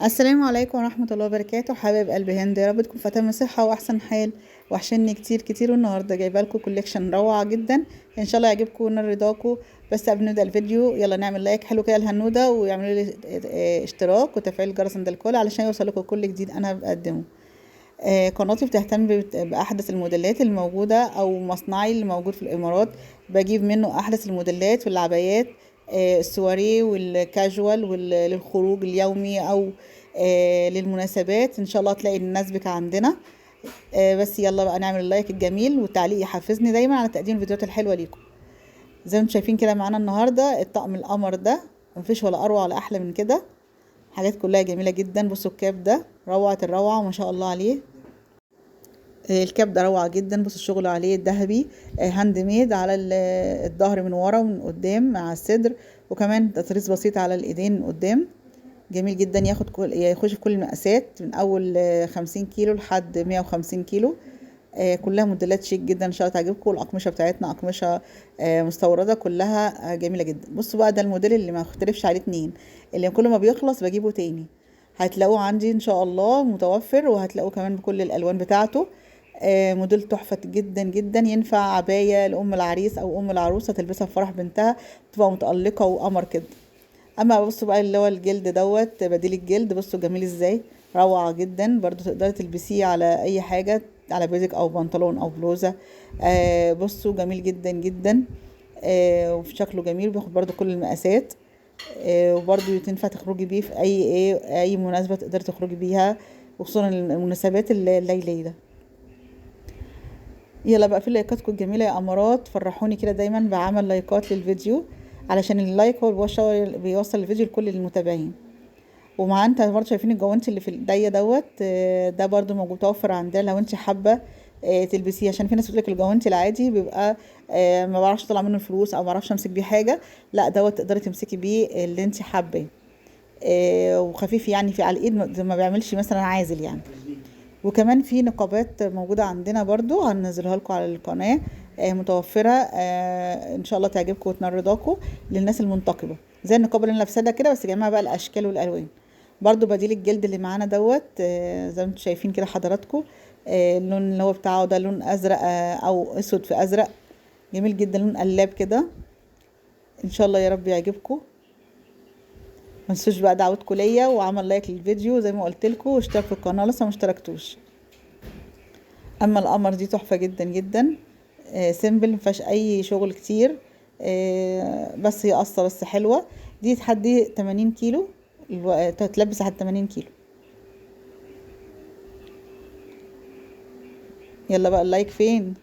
السلام عليكم ورحمة الله وبركاته. حبايب قلبي هند، يا رب تكون في تمام صحة واحسن حال. وحشني كتير كتير، والنهارده جايبه لكم كوليكشن روعة جدا، ان شاء الله يعجبكم ونال رضاكم. بس قبل ما نبدا الفيديو يلا نعمل لايك حلو كده الهنودة، ويعملوا لي اشتراك وتفعيل الجرس عند الكل علشان يوصلكم كل جديد انا بقدمه. قناتي بتهتم باحدث الموديلات الموجودة او مصنعي اللي موجود في الامارات، بجيب منه احدث الموديلات والعبايات، السواريه والكاجوال وللخروج اليومي او للمناسبات. ان شاء الله تلاقي نناسبك عندنا. بس يلا بقى نعمل اللايك الجميل والتعليق يحفزني دايما على تقديم الفيديوهات الحلوة ليكم. زي ما انتم شايفين كده معانا النهاردة الطقم القمر ده، مفيش ولا اروع ولا احلى من كده. حاجات كلها جميلة جدا. بصوا الكاب ده روعة الروعة وما شاء الله عليه. الكاب ده روعة جدا. بص الشغل عليه الذهبي، هاند ميد على الظهر من ورا ومن قدام مع الصدر، وكمان تطريز بسيط على الايدين من قدام. جميل جدا. يخش في كل المقاسات من اول 50 كيلو لحد 150 كيلو. كلها موديلات شيك جدا، ان شاء الله تعجبكم. الاقمشه بتاعتنا اقمشه مستورده كلها جميله جدا. بصوا بقى ده الموديل اللي ما اختلفش عليه اتنين، اللي كل ما بيخلص بجيبه تاني. هتلاقوه عندي ان شاء الله متوفر، وهتلاقوه كمان بكل الالوان بتاعته. موديل تحفه جدا جدا، ينفع عبايه لام العريس او ام العروسه تلبسها في فرح بنتها، تبقى متالقه وقمر كده. اما بصوا بقى اللي هو الجلد دوت، بديل الجلد، بصوا جميل ازاي، روعة جدا. برضو تقدري تلبسيه على اي حاجة، على بيزك او بنطلون او بلوزة. بصوا جميل جدا جدا. وفي شكله جميل، بياخد برضو كل المقاسات. وبرضو تنفع تخرجي بيه في اي مناسبة تقدري تخرجي بيها، وخصوصا المناسبات الليلية ده. يلا بقى في لايكاتكم الجميلة يا امارات، فرحوني كده دايما بعمل لايكات للفيديو، علشان اللايك هو اللي بيوصل الفيديو لكل المتابعين. ومع انت برضه شايفين الجوانتي اللي في ايديا دوت، ده برضه موجود متوفر عندنا لو انت حابه تلبسيه. عشان في ناس بتقول لك الجوانتي العادي بيبقى ما بعرفش اطلع منه الفلوس او ما بعرفش امسك بيه حاجه. لا دوت تقدري تمسكي بيه اللي انت حابه. وخفيف يعني في على الايد، ما بيعملش مثلا عازل يعني. وكمان في نقابات موجودة عندنا برضو هننزلها لكم على القناة، متوفرة، ان شاء الله تعجبكم وتنال رضاكم. للناس المنتقبة زي النقابة اللي انا لابساها ده كده، بس جميع بقى الاشكال والالوان. برضو بديل الجلد اللي معانا دوت، زي ما انتم شايفين كده حضراتكم. اللون اللي هو بتاعه ده لون ازرق، او اسود في ازرق، جميل جدا، لون قلاب كده. ان شاء الله يا رب يعجبكم. ما تنسوش بقى دعوتكم ليا وعمل لايك للفيديو زي ما قلت لكم، واشترك في القناه لسه ما اشتركتوش. اما القمر دي تحفه جدا جدا. سيمبل، مفيهاش اي شغل كتير. بس هي قصه بس حلوه. دي تحدي 80 كيلو، تتلبس لحد 80 كيلو. يلا بقى اللايك فين؟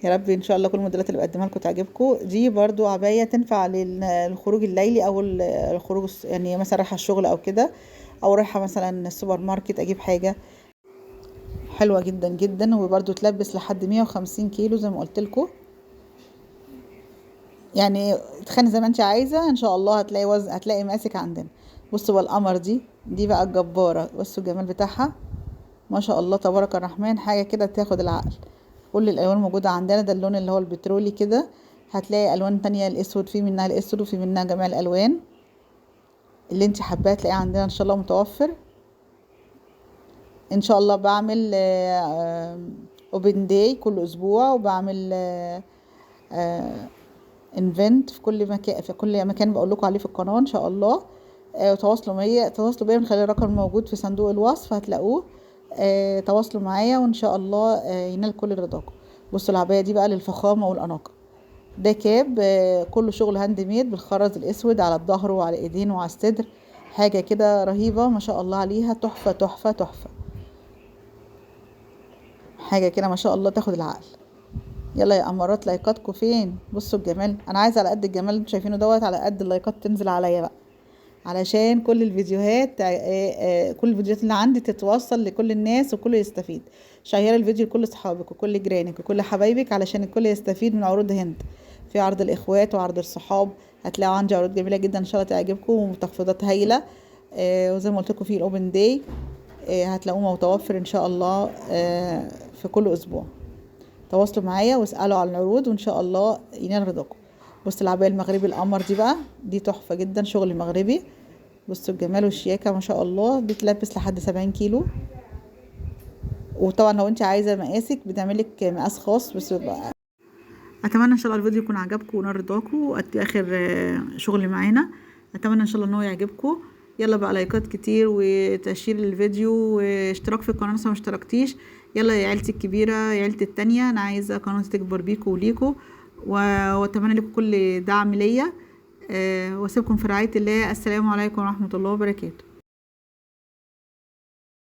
يا رب ان شاء الله كل الموديلات اللي بقدمها لكم تعجبكم. دي برضو عبايه تنفع للخروج الليلي او الخروج يعني مثلا رايحه الشغل او كده، او رايحه مثلا السوبر ماركت اجيب حاجه. حلوه جدا جدا، وبرضو تلبس لحد 150 كيلو زي ما قلت لكم. يعني تخني زي ما انت عايزه، ان شاء الله هتلاقي هتلاقي ماسك عندنا. بصوا بقى القمر دي بقى الجباره. بصوا الجمال بتاعها، ما شاء الله تبارك الرحمن، حاجه كده تاخد العقل. كل الالوان موجوده عندنا. ده اللون اللي هو البترولي كده. هتلاقي الوان تانية الاسود، في منها الاسود وفي منها جميع الالوان اللي انت حباها تلاقيها عندنا ان شاء الله متوفر. ان شاء الله بعمل اوبن داي كل اسبوع، وبعمل انفنت في كل مكان، بقول لكم عليه في القناه ان شاء الله. تواصلوا بيا من خلال الرقم الموجود في صندوق الوصف، هتلاقوه. تواصلوا معايا وان شاء الله ينال كل رضاكم. بصوا العبايه دي بقى للفخامه والاناقه. ده كاب كله شغل هاند ميد بالخرز الاسود على الظهر وعلى الايدين وعلى الصدر. حاجه كده رهيبه ما شاء الله عليها، تحفه تحفه تحفه. حاجه كده ما شاء الله تاخد العقل. يلا يا امارات لايكاتكم فين؟ بصوا الجمال، انا عايزه على قد الجمال اللي انتوا شايفينه دوت، على قد اللايكات تنزل عليا بقى، علشان كل الفيديوهات كل الفيديوهات اللي عندي تتوصل لكل الناس وكل يستفيد. شير الفيديو لكل اصحابك وكل جيرانك وكل حبايبك علشان الكل يستفيد من عروض هند. في عرض الاخوات وعرض الصحاب، هتلاقوا عندي عروض جميله جدا ان شاء الله تعجبكم، وتخفيضات هايله. وزي ما قلت لكم في الاوبن داي هتلاقوه متوفر ان شاء الله في كل اسبوع. تواصلوا معايا واسألوا على العروض وان شاء الله ينال رضاكم. بص العباية المغربي القمر دي بقى، دي تحفة جدا، شغل مغربي بصوا الجمال والشياكة ما شاء الله، بتلبس لحد 70 كيلو. وطبعا لو انت عايزة مقاسك بتعملك مقاس خاص بس. اتمنى ان شاء الله الفيديو يكون عجبكم ونال رضاكم. اخر شغل معانا، اتمنى ان شاء الله ان هو يعجبكم. يلا بقى لايكات كتير وتشير للفيديو واشتراك في القناه لو ما اشتركتيش. يلا يا عيلتي الكبيره يا عيلتي التانية، انا عايزه قناتي تكبر بيكم وليكم، واتمنى لكم كل دعم ليا. واسيبكم في رعايه الله. السلام عليكم ورحمه الله وبركاته.